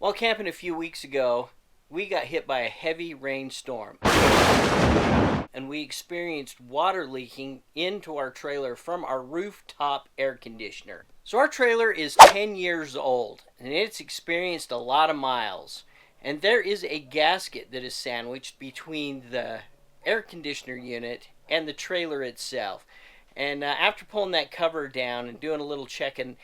While camping a few weeks ago, we got hit by a heavy rainstorm. And we experienced water leaking into our trailer from our rooftop air conditioner. So our trailer is 10 years old and it's experienced a lot of miles. And there is a gasket that is sandwiched between the air conditioner unit and the trailer itself. And after pulling that cover down and doing a little checking,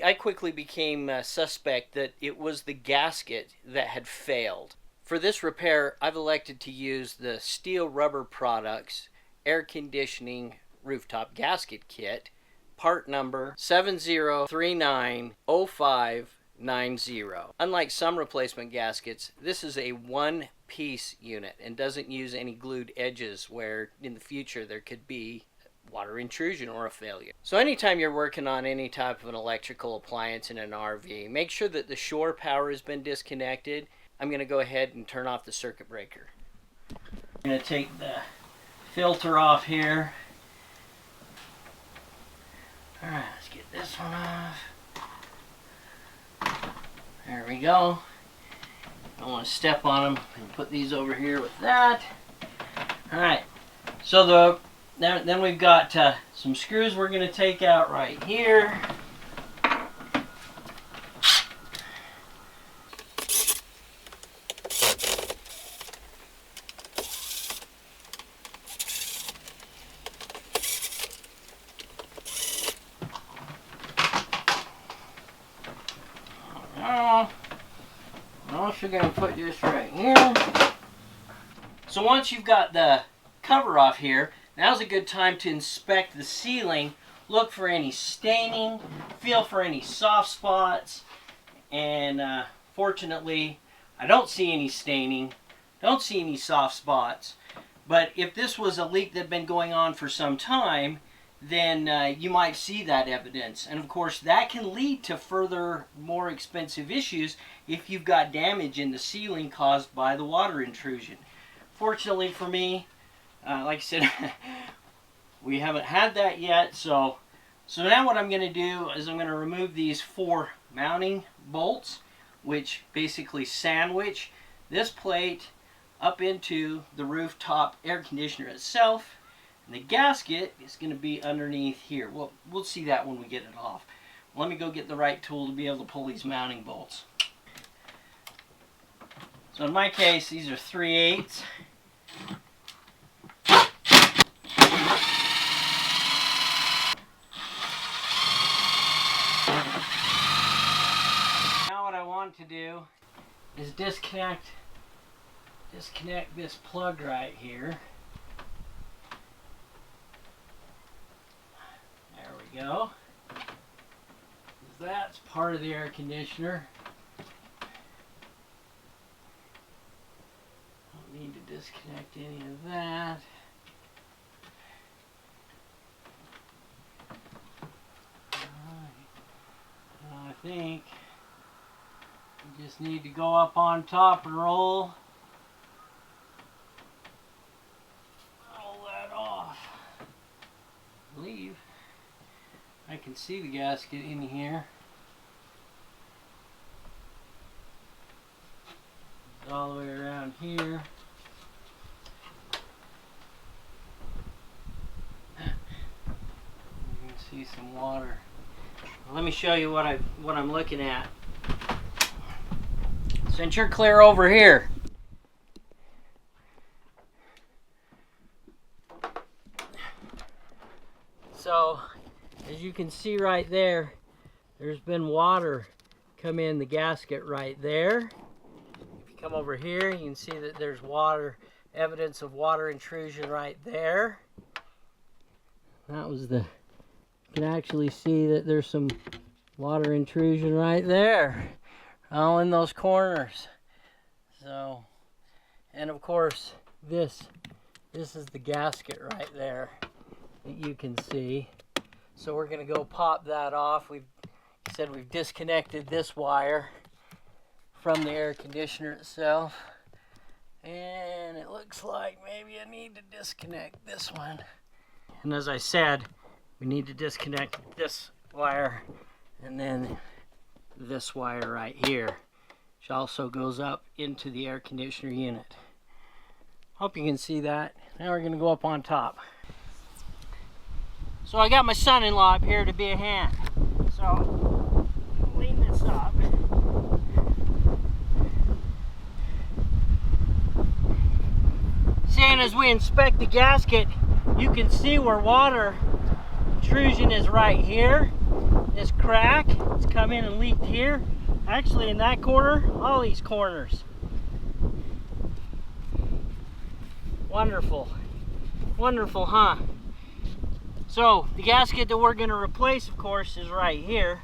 I quickly became suspect that it was the gasket that had failed. For this repair, I've elected to use the Steel Rubber Products Air Conditioning Rooftop Gasket Kit, part number 70390590. Unlike some replacement gaskets, this is a one-piece unit and doesn't use any glued edges where in the future there could be water intrusion or a failure. So anytime you're working on any type of an electrical appliance in an RV, make sure that the shore power has been disconnected. I'm going to go ahead and turn off the circuit breaker. I'm going to take the filter off here. Alright, let's get this one off. There we go. I don't want to step on them and put these over here with that. Alright, so then we've got some screws we're going to take out right here. I'm also going to put this right here. So once you've got the cover off here, now's a good time to inspect the ceiling, look for any staining, feel for any soft spots, and fortunately I don't see any staining, don't see any soft spots. But if this was a leak that had been going on for some time, then you might see that evidence. And of course that can lead to further more expensive issues if you've got damage in the ceiling caused by the water intrusion. Fortunately for me, like I said, we haven't had that yet. So now what I'm going to do is I'm going to remove these 4 mounting bolts, which basically sandwich this plate up into the rooftop air conditioner itself. And the gasket is going to be underneath here. We'll see that when we get it off. Let me go get the right tool to be able to pull these mounting bolts. So in my case, these are 3/8. Now what I want to do is disconnect this plug right here. There we go. That's part of the air conditioner. Don't need to disconnect any of that. I think you just need to go up on top and roll that off. I believe I can see the gasket in here. It's all the way around here. You can see some water. Let me show you what I'm looking at. Since you're clear over here, so as you can see right there, there's been water come in the gasket right there. If you come over here, you can see that there's evidence of water intrusion right there. That was you can actually see that there's some water intrusion right there, all in those corners. So, and of course, this is the gasket right there that you can see. So we're going to go pop that off. We've disconnected this wire from the air conditioner itself. And it looks like maybe I need to disconnect this one. And as I said, we need to disconnect this wire and then this wire right here. which also goes up into the air conditioner unit. Hope you can see that. Now we're going to go up on top. So I got my son-in-law up here to be a hand. So lean this up. Seeing as we inspect the gasket, you can see where water intrusion is right here. This crack, it's come in and leaked here. Actually in that corner, all these corners. Wonderful. Wonderful, huh? So the gasket that we're going to replace, of course, is right here.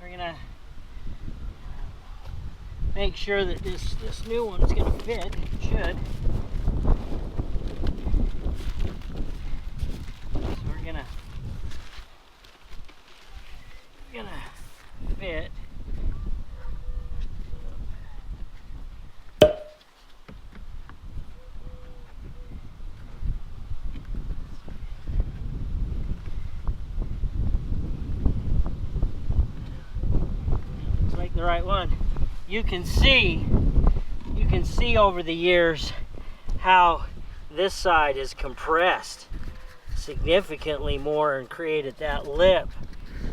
We're going to make sure that this new one's going to fit. It should. So we're going to fit. The right one. You can see over the years how this side is compressed significantly more and created that lip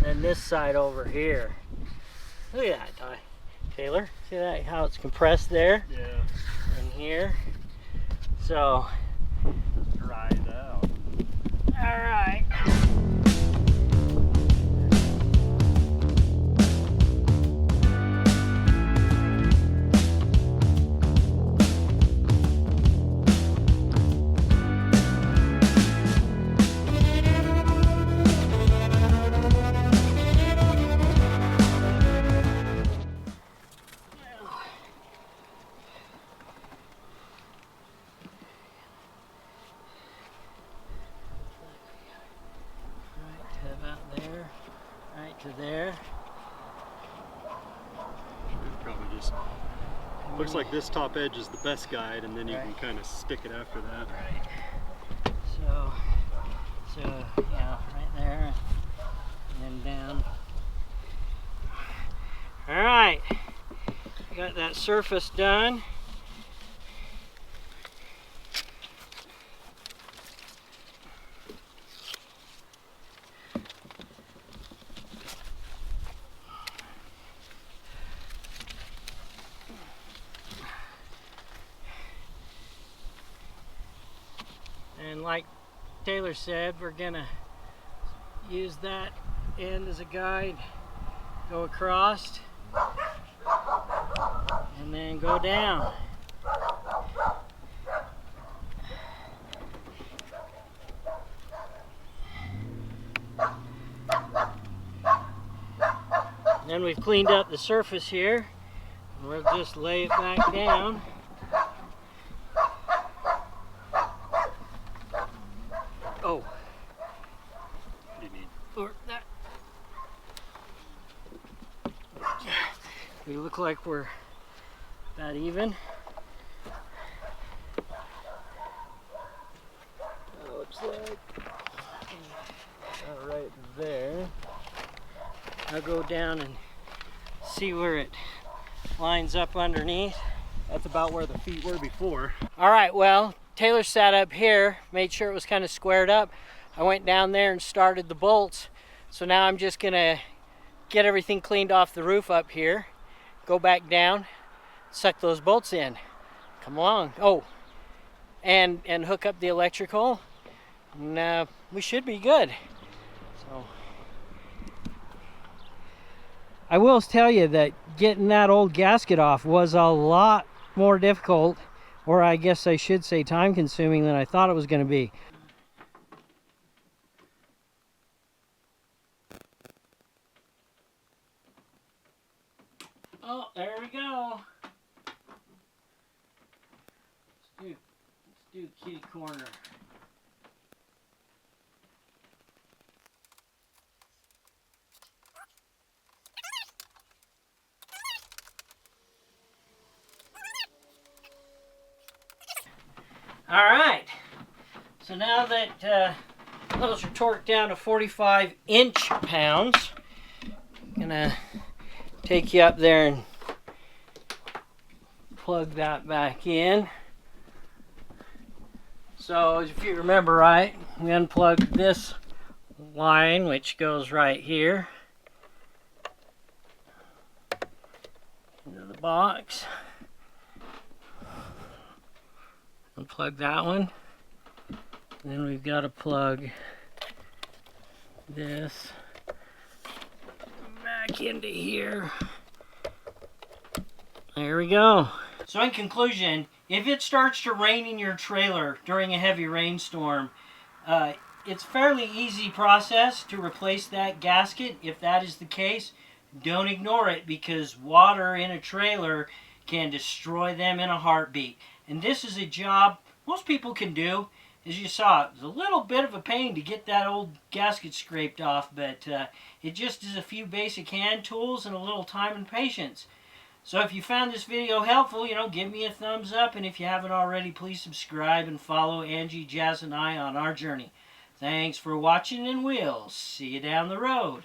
than this side over here. Look at that, Taylor. See that, how it's compressed there? Yeah. And here. So Dry it out. all right. There. Probably just looks like this top edge is the best guide, and then you can kind of stick it after that. Right. So yeah, right there, and then down. All right, got that surface done. And like Taylor said, we're gonna use that end as a guide, go across, and then go down. Then we've cleaned up the surface here. We'll just lay it back down. Oh. What do you mean? Or that. We look like we're that even. That looks like right there. I'll go down and see where it lines up underneath. That's about where the feet were before. All right, well, Taylor sat up here, made sure it was kind of squared up. I went down there and started the bolts. So now I'm just gonna get everything cleaned off the roof up here, go back down, suck those bolts in. Come along. Oh, and hook up the electrical. And we should be good. So I will tell you that getting that old gasket off was a lot more difficult, or I guess I should say time consuming, than I thought it was going to be. Oh, there we go. Let's do kitty corner. All right, so now that those are torqued down to 45 inch-pounds, I'm gonna take you up there and plug that back in. So if you remember right, we unplugged this line, which goes right here into the box. Unplug that one. Then we've got to plug this back into here. There we go. So in conclusion, if it starts to rain in your trailer during a heavy rainstorm, it's a fairly easy process to replace that gasket. If that is the case, don't ignore it, because water in a trailer can destroy them in a heartbeat. And this is a job most people can do. As you saw, it was a little bit of a pain to get that old gasket scraped off, but it just is a few basic hand tools and a little time and patience. So if you found this video helpful, give me a thumbs up, and if you haven't already, please subscribe and follow Angie, Jazz, and I on our journey. Thanks for watching, and we'll see you down the road.